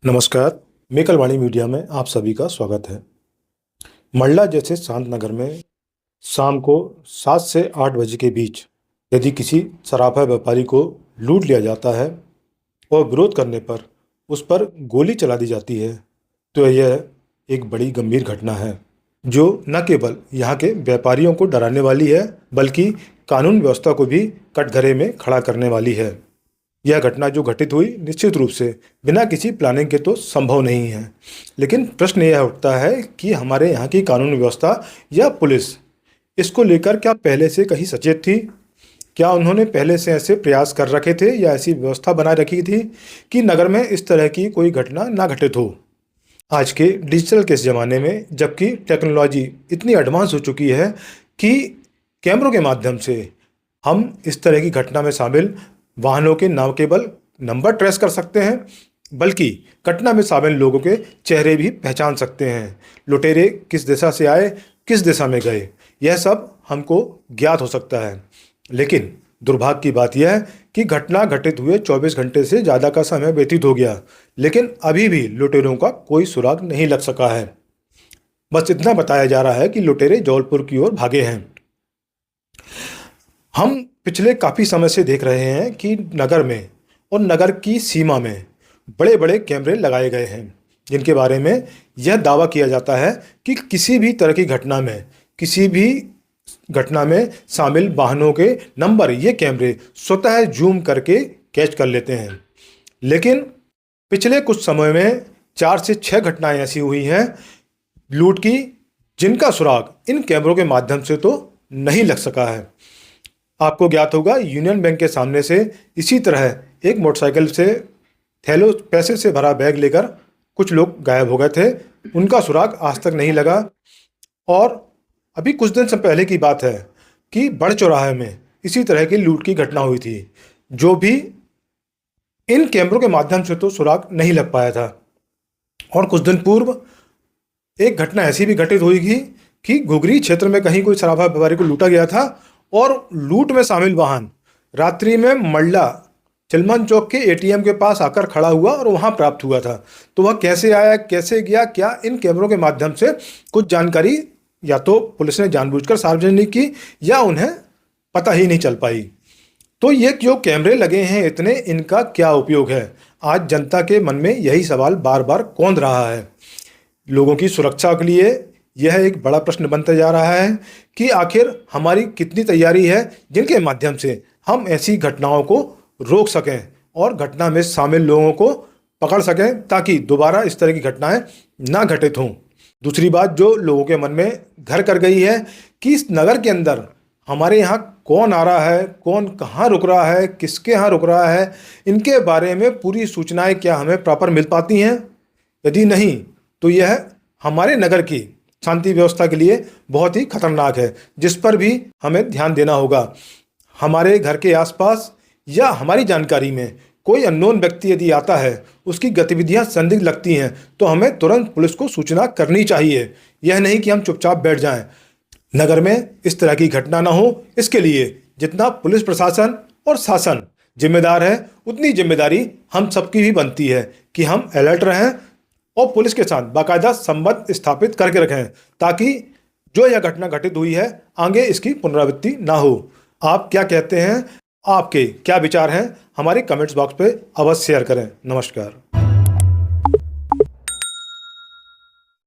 नमस्कार। मेकलवाणी मीडिया में आप सभी का स्वागत है। मंडला जैसे शांत नगर में शाम को 7 से 8 बजे के बीच यदि किसी सराफा व्यापारी को लूट लिया जाता है और विरोध करने पर उस पर गोली चला दी जाती है तो यह एक बड़ी गंभीर घटना है, जो न केवल यहाँ के व्यापारियों को डराने वाली है बल्कि कानून व्यवस्था को भी कटघरे में खड़ा करने वाली है। यह घटना जो घटित हुई निश्चित रूप से बिना किसी प्लानिंग के तो संभव नहीं है, लेकिन प्रश्न यह उठता है कि हमारे यहाँ की कानून व्यवस्था या पुलिस इसको लेकर क्या पहले से कहीं सचेत थी? क्या उन्होंने पहले से ऐसे प्रयास कर रखे थे या ऐसी व्यवस्था बना रखी थी कि नगर में इस तरह की कोई घटना ना घटित हो? आज के डिजिटल के इस ज़माने में जबकि टेक्नोलॉजी इतनी एडवांस हो चुकी है कि कैमरों के माध्यम से हम इस तरह की घटना में शामिल वाहनों के न केवल नंबर ट्रेस कर सकते हैं बल्कि घटना में शामिल लोगों के चेहरे भी पहचान सकते हैं। लुटेरे किस दिशा से आए, किस दिशा में गए, यह सब हमको ज्ञात हो सकता है। लेकिन दुर्भाग्य की बात यह है कि घटना घटित हुए 24 घंटे से ज़्यादा का समय व्यतीत हो गया, लेकिन अभी भी लुटेरों का कोई सुराग नहीं लग सका है। बस इतना बताया जा रहा है कि लुटेरे जौलपुर की ओर भागे हैं। हम पिछले काफ़ी समय से देख रहे हैं कि नगर में और नगर की सीमा में बड़े बड़े कैमरे लगाए गए हैं, जिनके बारे में यह दावा किया जाता है कि किसी भी तरह की घटना में, किसी भी घटना में शामिल वाहनों के नंबर ये कैमरे स्वतः जूम करके कैच कर लेते हैं। लेकिन पिछले कुछ समय में 4 से 6 घटनाएं ऐसी हुई हैं लूट की, जिनका सुराग इन कैमरों के माध्यम से तो नहीं लग सका है। आपको ज्ञात होगा, यूनियन बैंक के सामने से इसी तरह एक मोटरसाइकिल से थैलों पैसे से भरा बैग लेकर कुछ लोग गायब हो गए थे। उनका सुराग आज तक नहीं लगा। और अभी कुछ दिन से पहले की बात है कि बड़ चौराहे में इसी तरह की लूट की घटना हुई थी, जो भी इन कैमरों के माध्यम से तो सुराग नहीं लग पाया था। और कुछ दिन पूर्व एक घटना ऐसी भी घटित हुई थी कि घुघरी क्षेत्र में कहीं कोई सराफा व्यापारी को लूटा गया था और लूट में शामिल वाहन रात्रि में मंडला चिलमन चौक के एटीएम के पास आकर खड़ा हुआ और वहां प्राप्त हुआ था। तो वह कैसे आया, कैसे गया, क्या इन कैमरों के माध्यम से कुछ जानकारी या तो पुलिस ने जानबूझकर सार्वजनिक की या उन्हें पता ही नहीं चल पाई। तो ये जो कैमरे लगे हैं इतने, इनका क्या उपयोग है? आज जनता के मन में यही सवाल बार बार कौंध रहा है। लोगों की सुरक्षा के लिए यह एक बड़ा प्रश्न बनता जा रहा है कि आखिर हमारी कितनी तैयारी है जिनके माध्यम से हम ऐसी घटनाओं को रोक सकें और घटना में शामिल लोगों को पकड़ सकें ताकि दोबारा इस तरह की घटनाएं ना घटित हों। दूसरी बात जो लोगों के मन में घर कर गई है कि इस नगर के अंदर हमारे यहाँ कौन आ रहा है, कौन कहाँ रुक रहा है, किसके यहाँ रुक रहा है, इनके बारे में पूरी सूचनाएं क्या हमें प्रॉपर मिल पाती हैं? यदि नहीं तो यह हमारे नगर की शांति व्यवस्था के लिए बहुत ही खतरनाक है, जिस पर भी हमें ध्यान देना होगा। हमारे घर के आसपास या हमारी जानकारी में कोई अननोन व्यक्ति यदि आता है, उसकी गतिविधियां संदिग्ध लगती हैं, तो हमें तुरंत पुलिस को सूचना करनी चाहिए। यह नहीं कि हम चुपचाप बैठ जाएं। नगर में इस तरह की घटना ना हो, इसके लिए जितना पुलिस प्रशासन और शासन जिम्मेदार है, उतनी जिम्मेदारी हम सबकी भी बनती है कि हम अलर्ट रहें और पुलिस के साथ बाकायदा संबंध स्थापित करके रखें ताकि जो यह घटना घटित हुई है आगे इसकी पुनरावृत्ति ना हो। आप क्या कहते हैं? आपके क्या विचार हैं? हमारे कमेंट्स बॉक्स पे अवश्य शेयर करें। नमस्कार।